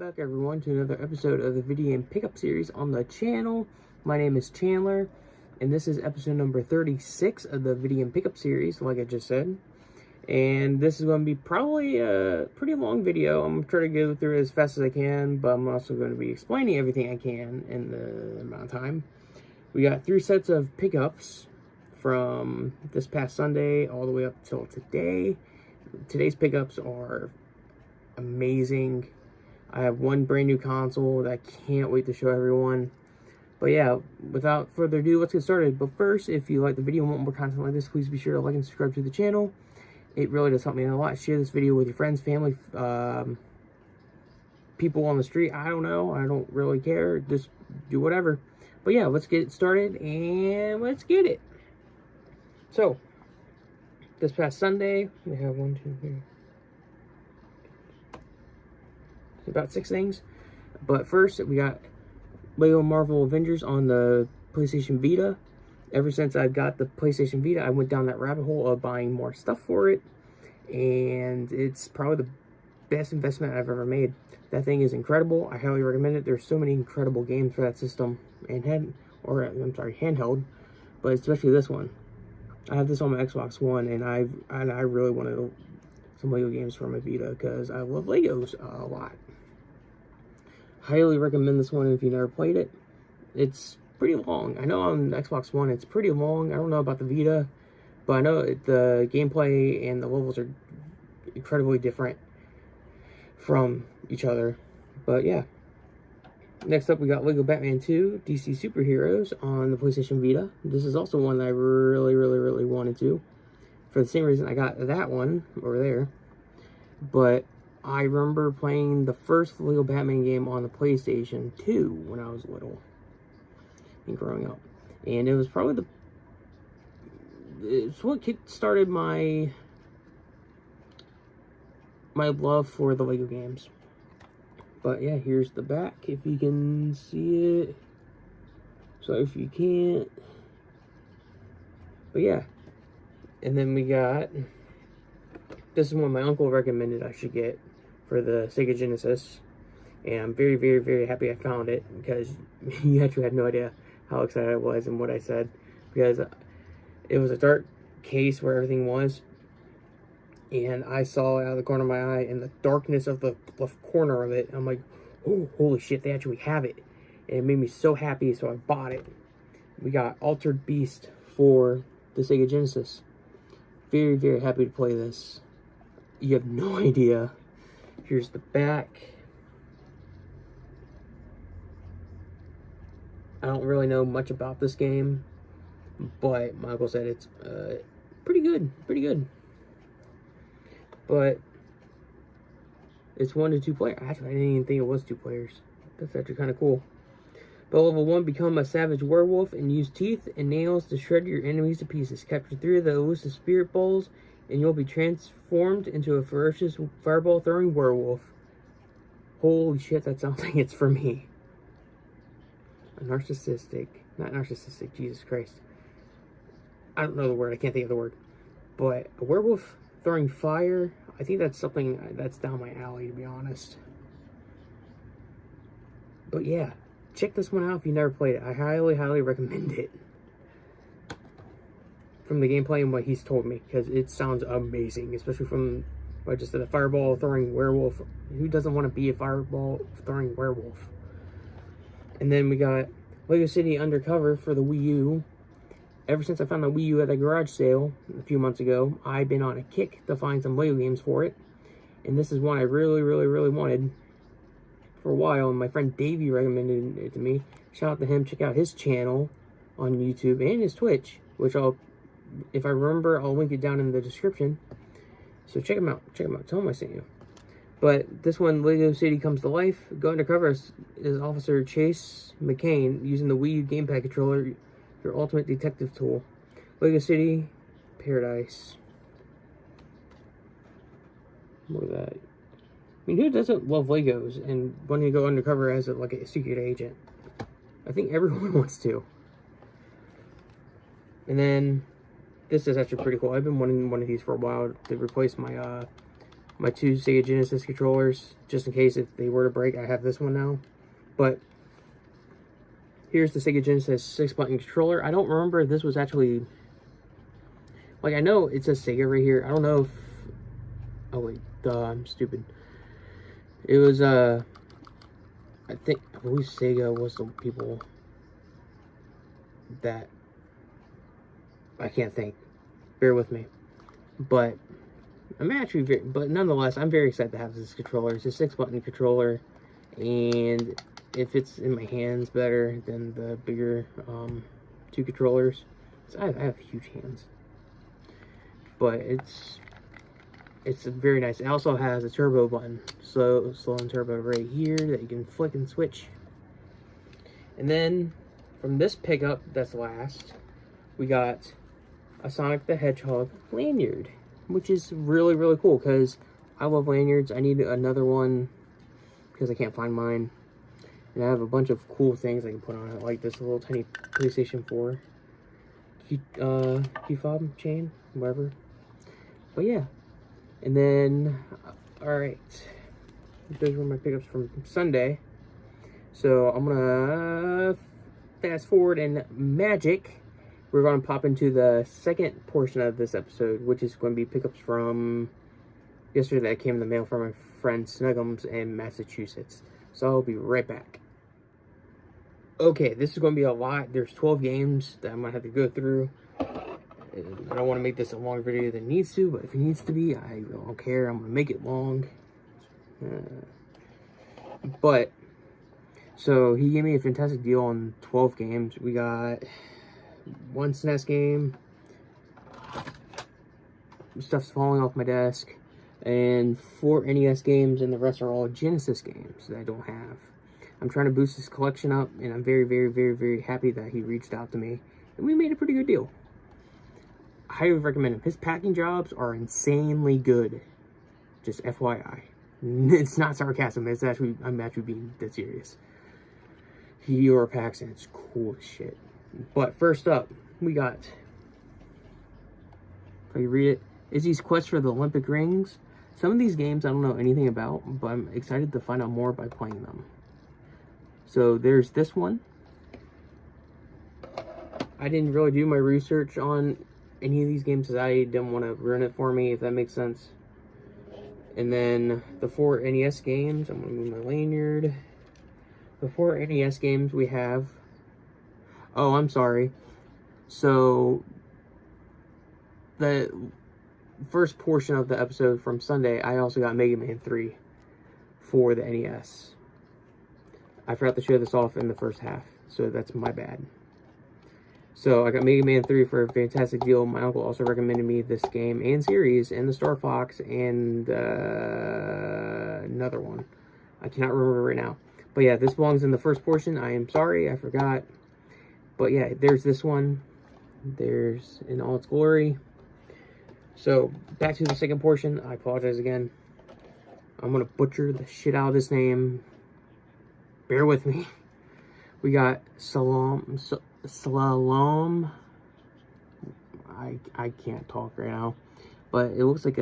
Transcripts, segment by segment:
back everyone to another episode of the video game pickup series on the channel. My name is Chandler and this is episode number 36 of the video game pickup series, like I just said. And this is going to be probably a pretty long video. I'm going to try to go through it as fast as I can, but I'm also going to be explaining everything I can in the amount of time. We got 3 sets of pickups from this past Sunday all the way up till today. Today's pickups are amazing. I have one brand new console that I can't wait to show everyone. But yeah, without further ado, let's get started. But first, if you like the video and want more content like this, please be sure to like and subscribe to the channel. It really does help me a lot. Share this video with your friends, family, people on the street. I don't know. I don't really care. Just do whatever. But yeah, let's get started and let's get it. So, this past Sunday, we have 1, 2, 3. About 6 things. But first, we got Lego Marvel Avengers on the PlayStation Vita. Ever since I got the PlayStation Vita, I went down that rabbit hole of buying more stuff for it. And it's probably the best investment I've ever made. That thing is incredible. I highly recommend it. There's so many incredible games for that system. And handheld. But especially this one. I have this on my Xbox One, and I really wanted some Lego games for my Vita because I love Legos a lot. Highly recommend this one if you never played it. It's pretty long. I know on Xbox One it's pretty long. I don't know about the Vita, but I know the gameplay and the levels are incredibly different from each other. But yeah. Next up, we got Lego Batman 2 DC Superheroes on the PlayStation Vita. This is also one that I really wanted to. For the same reason I got that one over there. But I remember playing the first Lego Batman game on the PlayStation 2 when I was little and growing up. And it was probably it's what started my love for the Lego games. But yeah, here's the back if you can see it. So if you can't. But yeah. And then we got, this is one my uncle recommended I should get for the Sega Genesis. And I'm very happy I found it, because you actually had no idea how excited I was and what I said. Because it was a dark case where everything was. And I saw it out of the corner of my eye in the darkness of the left corner of it. I'm like, oh, holy shit, they actually have it. And it made me so happy, so I bought it. We got Altered Beast for the Sega Genesis. Very happy to play this. You have no idea. Here's the back. I don't really know much about this game, but my uncle said it's pretty good. But it's 1 to 2 player. Actually, I didn't even think it was 2 players. That's actually kind of cool. But level 1, become a savage werewolf and use teeth and nails to shred your enemies to pieces. Capture 3 of the elusive spirit balls, and you'll be transformed into a ferocious fireball-throwing werewolf. Holy shit, that sounds like it's for me. Not narcissistic, Jesus Christ. I don't know the word, I can't think of the word. But a werewolf throwing fire, I think that's something that's down my alley, to be honest. But yeah, check this one out if you never played it. I highly recommend it. From the gameplay and what he's told me, because it sounds amazing, especially from what I just said, a fireball throwing werewolf. Who doesn't want to be a fireball throwing werewolf? And then we got Lego City Undercover for the Wii U. Ever since I found my Wii U at a garage sale a few months ago, I've been on a kick to find some Lego games for it. And this is one I really wanted for a while. And my friend Davey recommended it to me. Shout out to him. Check out his channel on YouTube and his Twitch, which if I remember, I'll link it down in the description. So check him out. Tell him I sent you. But this one, Lego City Comes to Life. Go undercover as Officer Chase McCain using the Wii U gamepad controller, your ultimate detective tool. Lego City Paradise. Look at that. I mean, who doesn't love Legos and want to go undercover as like a secret agent? I think everyone wants to. And then this is actually pretty cool. I've been wanting one of these for a while to replace my my 2 Sega Genesis controllers, just in case if they were to break. I have this one now. But here's the Sega Genesis 6-button controller. I don't remember if this was actually... Like, I know it says Sega right here. I don't know if... Oh, wait. Duh, I'm stupid. It was, I believe Sega was the people that... I can't think. Bear with me. But but nonetheless, I'm very excited to have this controller. It's a 6-button controller, and it fits in my hands better than the bigger 2 controllers. So I have huge hands, but it's very nice. It also has a turbo button, slow and turbo right here that you can flick and switch. And then from this pickup that's last, we got a Sonic the Hedgehog lanyard, which is really, really cool because I love lanyards. I need another one because I can't find mine. And I have a bunch of cool things I can put on it, like this little tiny PlayStation 4 key fob chain, whatever. But yeah. And then, alright. Those were my pickups from Sunday. So I'm gonna fast forward and magic. We're going to pop into the second portion of this episode, which is going to be pickups from yesterday that came in the mail from my friend Snuggums in Massachusetts. So I'll be right back. Okay, this is going to be a lot. There's 12 games that I'm going to have to go through. And I don't want to make this a longer video than it needs to, but if it needs to be, I don't care. I'm going to make it long. So he gave me a fantastic deal on 12 games. We got... 1 SNES game, stuff's falling off my desk, and 4 NES games, and the rest are all Genesis games that I don't have. I'm trying to boost his collection up, and I'm very, very, very, very happy that he reached out to me, and we made a pretty good deal. I highly recommend him. His packing jobs are insanely good. Just FYI. It's not sarcasm, I'm actually being dead serious. He packs, and it's cool as shit. But first up, we got, if you read it, Izzy's Quest for the Olympic Rings. Some of these games I don't know anything about, but I'm excited to find out more by playing them. So there's this one. I didn't really do my research on any of these games because I didn't want to ruin it for me, if that makes sense. And then the 4 NES games, I'm going to move my lanyard. The 4 NES games we have... Oh, I'm sorry. So, the first portion of the episode from Sunday, I also got Mega Man 3 for the NES. I forgot to show this off in the first half, so that's my bad. So, I got Mega Man 3 for a fantastic deal. My uncle also recommended me this game and series, and the Star Fox, and another one. I cannot remember right now. But yeah, this belongs in the first portion. I am sorry, I forgot. But yeah, there's this one. There's in all its glory. So, back to the second portion. I apologize again. I'm going to butcher the shit out of this name. Bear with me. We got Slalom. I can't talk right now. But it looks like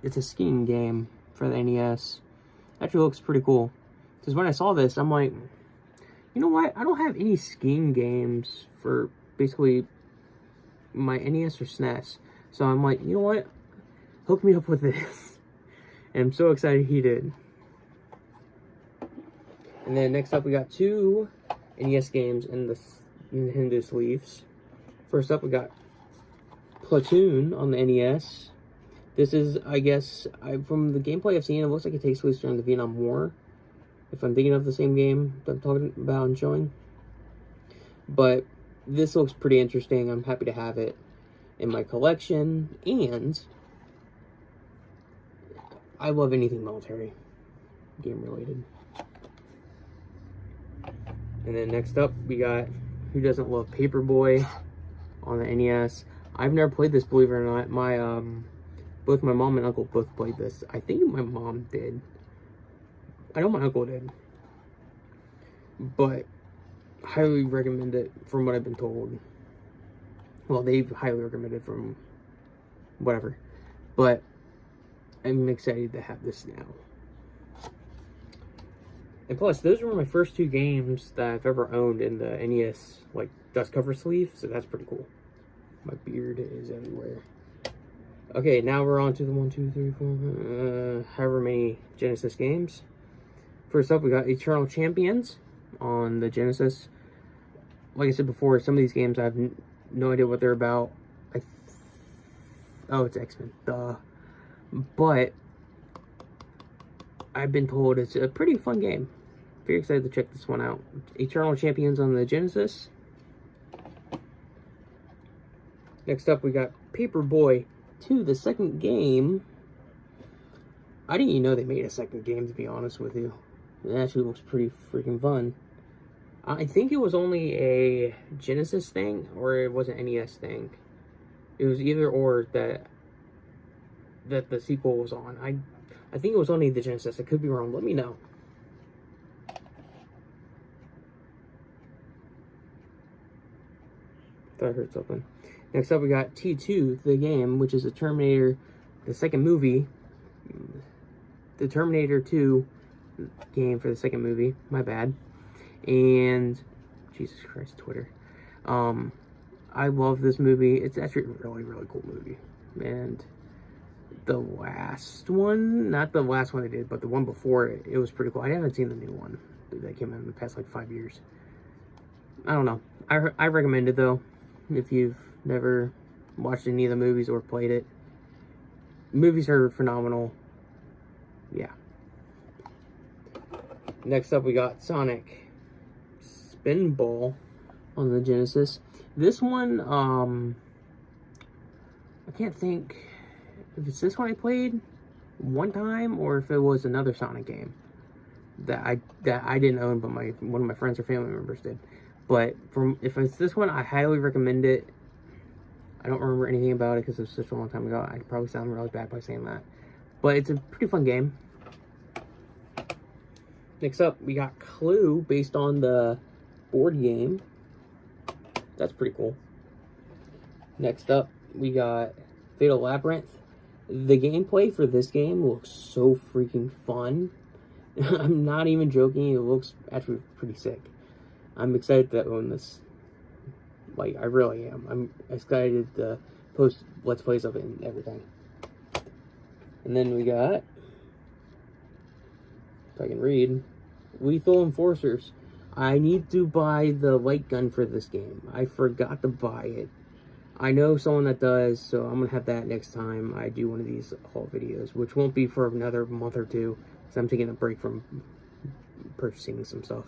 it's a skiing game for the NES. Actually looks pretty cool. Because when I saw this, I'm like... You know what? I don't have any skiing games for basically my NES or SNES. So I'm like, you know what? Hook me up with this. And I'm so excited he did. And then next up we got 2 NES games in the Nintendo sleeves. First up we got Platoon on the NES. This is, I guess, from the gameplay I've seen, it looks like it takes place during the Vietnam War. If I'm thinking of the same game that I'm talking about and showing. But this looks pretty interesting. I'm happy to have it in my collection. And I love anything military. Game related. And then next up, we got Who Doesn't Love Paperboy on the NES. I've never played this, believe it or not. Both my mom and uncle both played this. I think my mom did. I know my uncle did, but highly recommend it from what I've been told. Well, they highly recommend it from whatever. But I'm excited to have this now. And plus, those were my first 2 games that I've ever owned in the NES, like, dust cover sleeve, so that's pretty cool. My beard is everywhere. Okay, now we're on to the 1, 2, 3, 4, however many Genesis games. First up, we got Eternal Champions on the Genesis. Like I said before, some of these games I have no idea what they're about. Oh, it's X-Men, duh. But I've been told it's a pretty fun game. Very excited to check this one out. Eternal Champions on the Genesis. Next up, we got Paperboy 2, the second game. I didn't even know they made a second game, to be honest with you. It actually looks pretty freaking fun. I think it was only a Genesis thing, or it was an NES thing. It was either or that the sequel was on. I think it was only the Genesis. I could be wrong. Let me know. Thought I heard something. Next up, we got T2, the game, which is a Terminator, the second movie. The Terminator 2 game for the second movie. My bad. And Jesus Christ, Twitter. I love this movie. It's actually a really, really cool movie. And the last one, not the last one they did, but the one before it, it was pretty cool. I haven't seen the new one that came out in the past like 5 years. I don't know. I recommend it though, if you've never watched any of the movies or played it. Movies are phenomenal. Yeah. Next up, we got Sonic Spinball on the Genesis. This one, I can't think if it's this one I played one time or if it was another Sonic game that I didn't own, but one of my friends or family members did. But if it's this one, I highly recommend it. I don't remember anything about it because it was such a long time ago. I probably sound really bad by saying that, but it's a pretty fun game. Next up, we got Clue, based on the board game. That's pretty cool. Next up, we got Fatal Labyrinth. The gameplay for this game looks so freaking fun. I'm not even joking. It looks actually pretty sick. I'm excited to own this. Like, I really am. I'm excited to post Let's Plays of it and everything. And then we got, if I can read, Lethal Enforcers. I need to buy the light gun for this game. I forgot to buy it. I know someone that does, so I'm going to have that next time I do one of these haul videos, which won't be for another month or two, because I'm taking a break from purchasing some stuff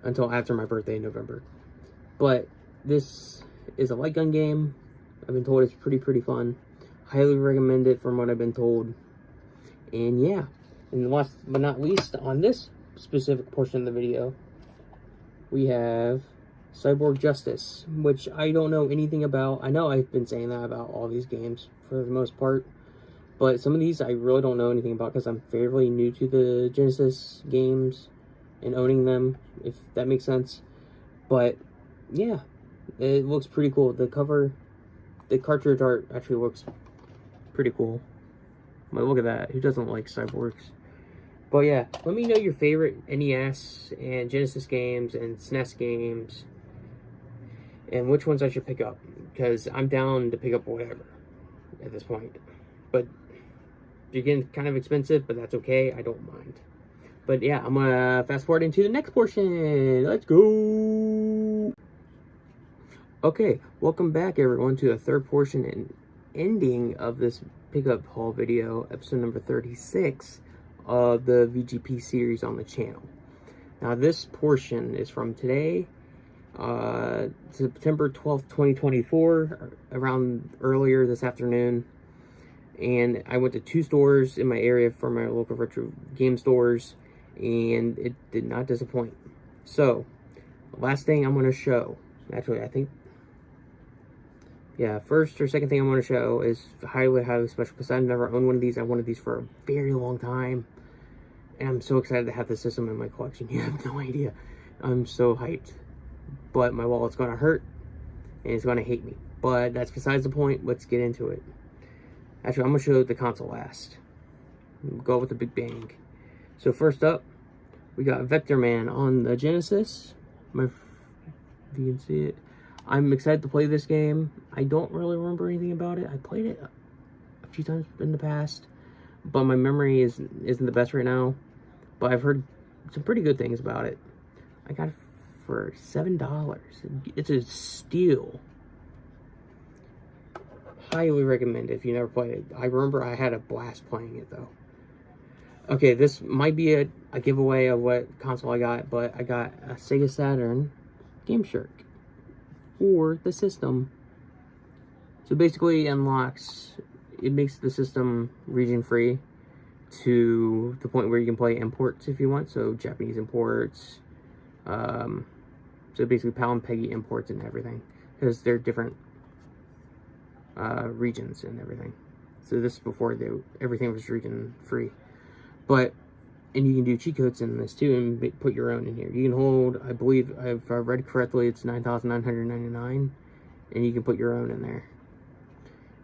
until after my birthday in November. But this is a light gun game. I've been told it's pretty fun. Highly recommend it from what I've been told. And yeah, and last but not least, on this specific portion of the video, we have Cyborg Justice, which I don't know anything about. I know I've been saying that about all these games for the most part, but some of these I really don't know anything about because I'm fairly new to the Genesis games and owning them, if that makes sense. But yeah, it looks pretty cool. The cover, the cartridge art actually looks pretty cool. But look at that. Who doesn't like cyborgs? But yeah, let me know your favorite NES and Genesis games and SNES games and which ones I should pick up, because I'm down to pick up whatever at this point. But you're getting kind of expensive, but that's okay. I don't mind. But yeah, I'm gonna fast forward into the next portion. Let's go. Okay, welcome back everyone to the third portion and ending of this pickup haul video, episode number 36 of the VGP series on the channel. Now this portion is from today, September 12th, 2024, around earlier this afternoon. And I went to 2 stores in my area for my local retro game stores, and it did not disappoint. So, the last thing I'm going to show, actually I think, yeah, first or second thing I'm going to show is highly special because I've never owned one of these. I wanted these for a very long time, and I'm so excited to have this system in my collection. You have no idea. I'm so hyped. But my wallet's going to hurt, and it's going to hate me. But that's besides the point. Let's get into it. Actually, I'm going to show the console last. Go with the big bang. So first up, we got Vector Man on the Genesis. If you can see it. I'm excited to play this game. I don't really remember anything about it. I played it a few times in the past, but my memory isn't the best right now. But I've heard some pretty good things about it. I got it for $7. It's a steal. Highly recommend it if you never played it. I remember I had a blast playing it though. Okay, this might be a giveaway of what console I got, but I got a Sega Saturn Game Shark for the system. So basically it makes the system region free to the point where you can play imports if you want, so Japanese imports, so basically PAL and PEGI imports and everything, because they're different regions and everything. So this is before everything was region free. And you can do cheat codes in this too and put your own in here. You can hold, I believe, if I read correctly, it's $9,999, and you can put your own in there.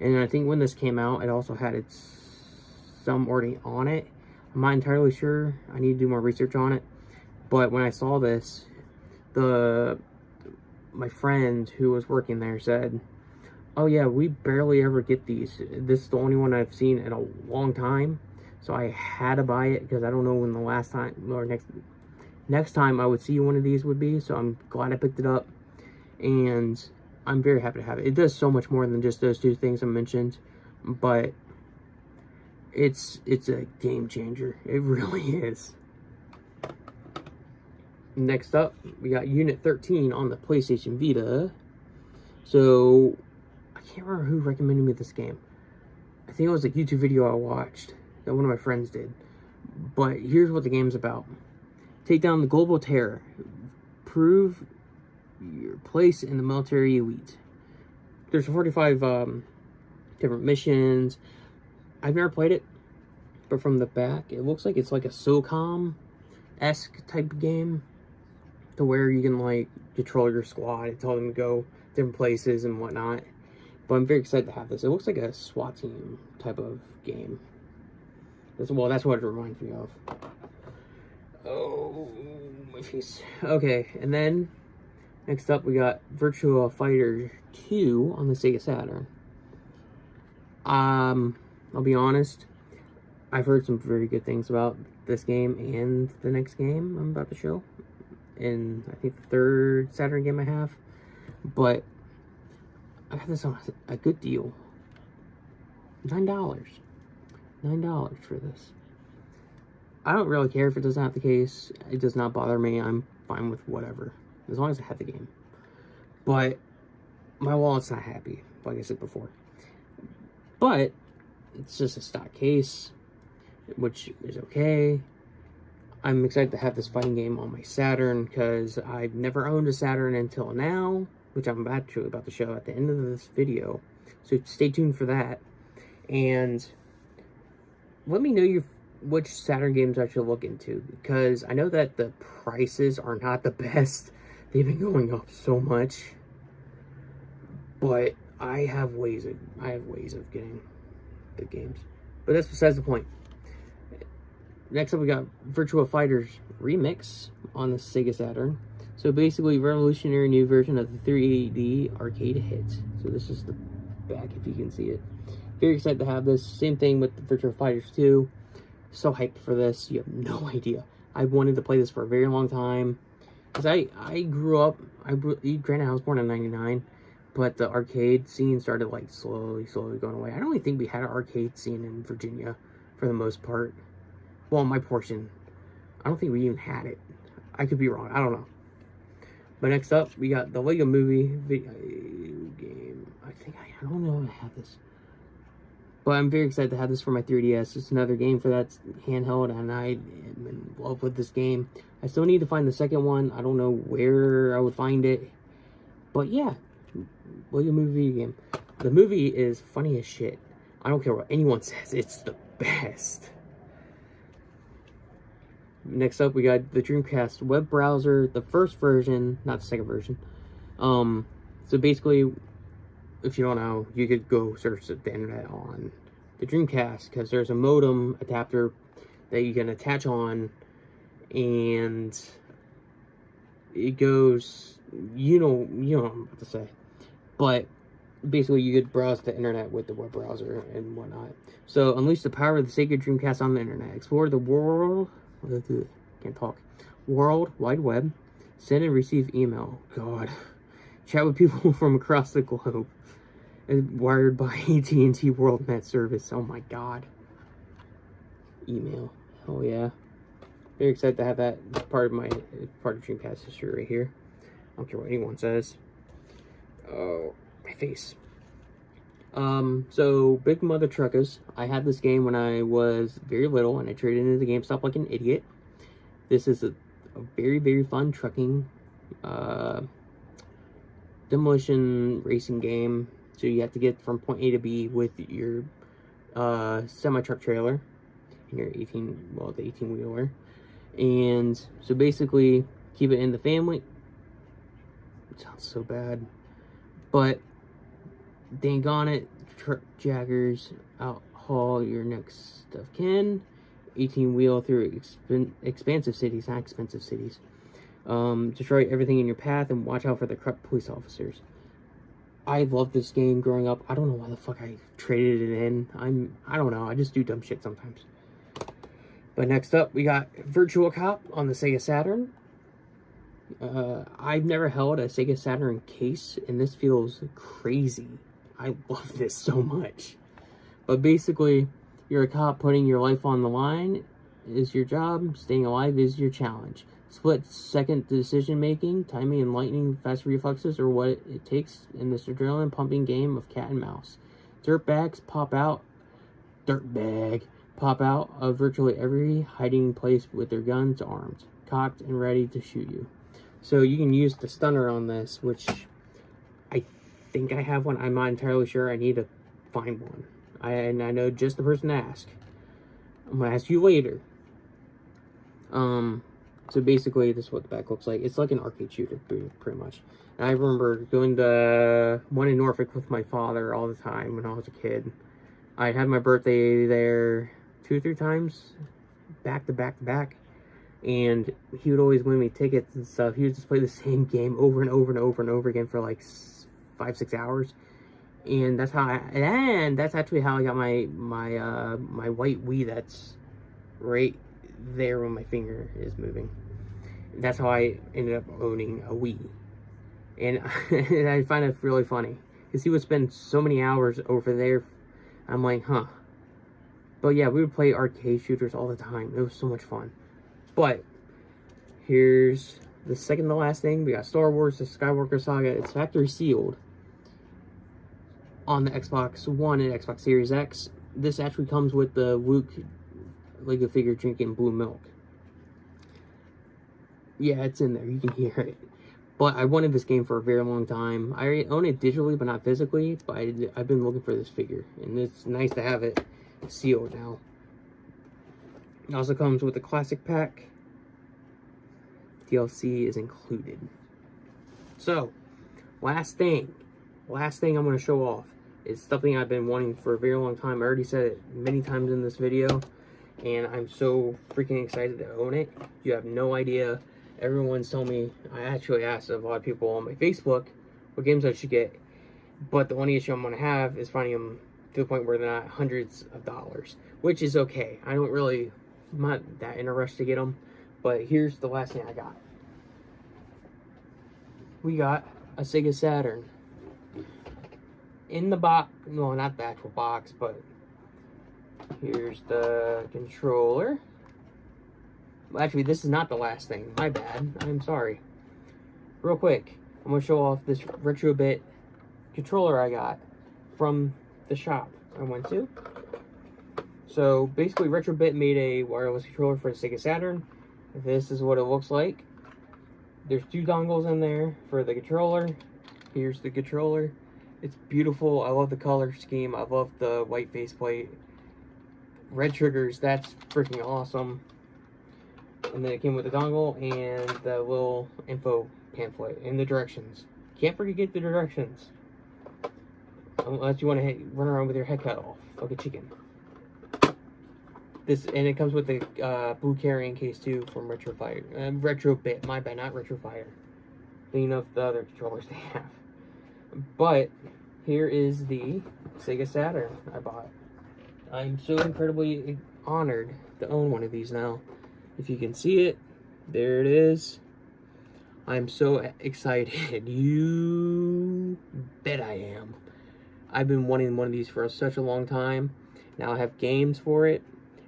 And I think when this came out, it also had some already on it. I'm not entirely sure. I need to do more research on it. But when I saw this, my friend who was working there said, "Oh yeah, we barely ever get these. This is the only one I've seen in a long time." So I had to buy it because I don't know when the last time or next time I would see one of these would be. So I'm glad I picked it up, and I'm very happy to have it. It does so much more than just those two things I mentioned, but it's a game changer. It really is. Next up, we got Unit 13 on the PlayStation Vita. So I can't remember who recommended me this game. I think it was a YouTube video I watched that one of my friends did. But here's what the game's about. Take down the global terror. Prove your place in the military elite. There's 45 different missions. I've never played it, but from the back, it looks like it's like a SOCOM-esque type of game, to where you can like control your squad and tell them to go different places and whatnot. But I'm very excited to have this. It looks like a SWAT team type of game. Well, that's what it reminds me of. Oh, my face. Okay, and then next up we got Virtua Fighter 2 on the Sega Saturn. I'll be honest, I've heard some very good things about this game and the next game I'm about to show. And I think the third Saturn game I have. But I got this on a good deal. $9. $9 for this. I don't really care if it doesn't have the case. It does not bother me. I'm fine with whatever, as long as I have the game. But my wallet's not happy, like I said before. But it's just a stock case, which is okay. I'm excited to have this fighting game on my Saturn, because I've never owned a Saturn until now, which I'm about to show at the end of this video. So stay tuned for that. And let me know which Saturn games I should look into, because I know that the prices are not the best. They've been going up so much. But I have ways of getting the games. But that's besides the point. Next up, we got Virtua Fighter's Remix on the Sega Saturn. So basically, revolutionary new version of the 3D arcade hit. So this is the back, if you can see it. Very excited to have this. Same thing with the Virtua Fighters 2. So hyped for this. You have no idea. I wanted to play this for a very long time. Because I grew up, granted I was born in 99, but the arcade scene started like slowly going away. I don't even think we had an arcade scene in Virginia for the most part. Well, my portion, I don't think we even had it. I could be wrong. I don't know. But next up, we got the Lego Movie video game. I don't know if I have this. But I'm very excited to have this for my 3DS. It's another game for that handheld, and I am in love with this game. I still need to find the second one. I don't know where I would find it. But yeah, Lego Movie video game. The movie is funny as shit. I don't care what anyone says. It's the best. Next up, we got the Dreamcast web browser, the first version, not the second version. So basically, if you don't know, you could go search the internet on the Dreamcast, because there's a modem adapter that you can attach on, and it goes, you know what I'm about to say. But basically, you could browse the internet with the web browser and whatnot. So, unleash the power of the sacred Dreamcast on the internet. Explore the world, can't talk, World Wide Web. Send and receive email. God. Chat with people from across the globe. Wired by AT&T WorldNet service. Oh my God. Email. Oh yeah. Very excited to have that part of Dreamcast history right here. I don't care what anyone says. Oh, my face. So Big Mother Truckers. I had this game when I was very little, and I traded into the GameStop like an idiot. This is a very, very fun trucking, demolition racing game. So you have to get from point A to B with your semi-truck trailer and your the 18-wheeler. And so basically, keep it in the family. It sounds so bad. But dang on it, truck jackers out haul your next of kin. 18-wheel through expansive cities, not expensive cities. Destroy everything in your path and watch out for the corrupt police officers. I loved this game growing up. I don't know why the fuck I traded it in. I don't know. I just do dumb shit sometimes. But next up, we got Virtual Cop on the Sega Saturn. I've never held a Sega Saturn case, and this feels crazy. I love this so much. But basically, you're a cop. Putting your life on the line is your job. Staying alive is your challenge. Split-second decision-making, timing, and lightning-fast reflexes are what it takes in this adrenaline-pumping game of cat and mouse. Dirtbag pop out of virtually every hiding place with their guns armed, cocked, and ready to shoot you. So you can use the stunner on this, which I think I have one. I'm not entirely sure. I need to find one. I know just the person to ask. I'm going to ask you later. So basically, this is what the back looks like. It's like an arcade shooter, pretty much. And I remember going to one in Norfolk with my father all the time when I was a kid. I had my birthday there 2 or 3 times, back to back to back. And he would always win me tickets and stuff. He would just play the same game over and over and over and over again for like 5-6 hours. And that's actually how I got my white Wii that's right there when my finger is moving. That's how I ended up owning a Wii. And, and I find it really funny because he would spend so many hours over there. I'm like, huh. But yeah, we would play arcade shooters all the time. It was so much fun. But here's the second to last thing. We got Star Wars: The Skywalker Saga. It's factory sealed on the Xbox One and Xbox Series X. This actually comes with the Luke Lego figure drinking blue milk. Yeah, it's in there. You can hear it. But I wanted this game for a very long time. I own it digitally, but not physically. But I've been looking for this figure. And it's nice to have it sealed now. It also comes with a classic pack. DLC is included. So, last thing I'm going to show off is something I've been wanting for a very long time. I already said it many times in this video, and I'm so freaking excited to own it. You have no idea. Everyone's telling me, I actually asked a lot of people on my Facebook what games I should get, but the only issue I'm going to have is finding them to the point where they're not hundreds of dollars, which is okay. I'm not that in a rush to get them. But here's the last thing I got. We got a Sega Saturn. In the box, no, not the actual box, but here's the controller. Well, actually, this is not the last thing. My bad. I'm sorry. Real quick, I'm going to show off this Retrobit controller I got from the shop I went to. So, basically, Retrobit made a wireless controller for the Sega Saturn. This is what it looks like. There's 2 dongles in there for the controller. Here's the controller. It's beautiful. I love the color scheme. I love the white faceplate. Red triggers. That's freaking awesome. And then it came with the dongle and the little info pamphlet and the directions. Can't forget the directions. Unless you want to run around with your head cut off like a chicken. This, and it comes with the blue carrying case too from Retrofire. Retrobit, my bad, not Retrofire. Thinking of the other controllers they have. But here is the Sega Saturn I bought. I'm so incredibly honored to own one of these now. If you can see it, there it is. I'm so excited. You bet I am. I've been wanting one of these for such a long time. Now I have games for it,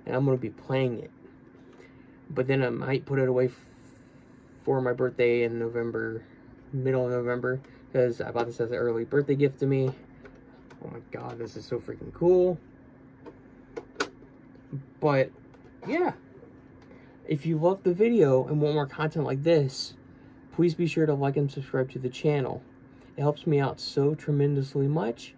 and I'm going to be playing it. But then I might put it away for my birthday in November, middle of November, because I bought this as an early birthday gift to me. Oh my god, this is so freaking cool. But, yeah. If you loved the video and want more content like this, please be sure to like and subscribe to the channel. It helps me out so tremendously much.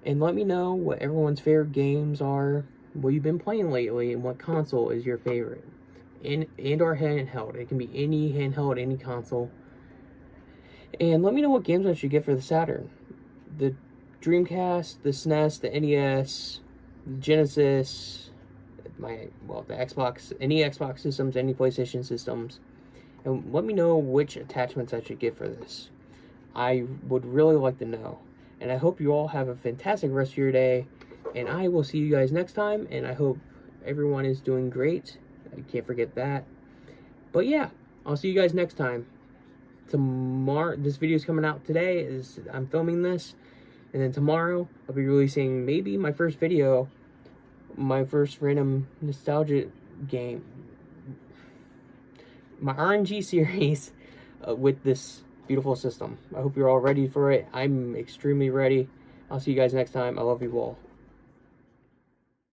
And let me know what everyone's favorite games are, what you've been playing lately, and what console is your favorite. And or handheld. It can be any handheld, any console. And let me know what games I should get for the Saturn. The Dreamcast, the SNES, the NES, the Genesis, the Xbox, any Xbox systems, any PlayStation systems. And let me know which attachments I should get for this. I would really like to know. And I hope you all have a fantastic rest of your day. And I will see you guys next time. And I hope everyone is doing great. I can't forget that. But yeah, I'll see you guys next time. Tomorrow, this video is coming out today. I'm filming this. And then tomorrow, I'll be releasing maybe my first video. My first random nostalgia game. My RNG series with this beautiful system. I hope you're all ready for it. I'm extremely ready. I'll see you guys next time. I love you all.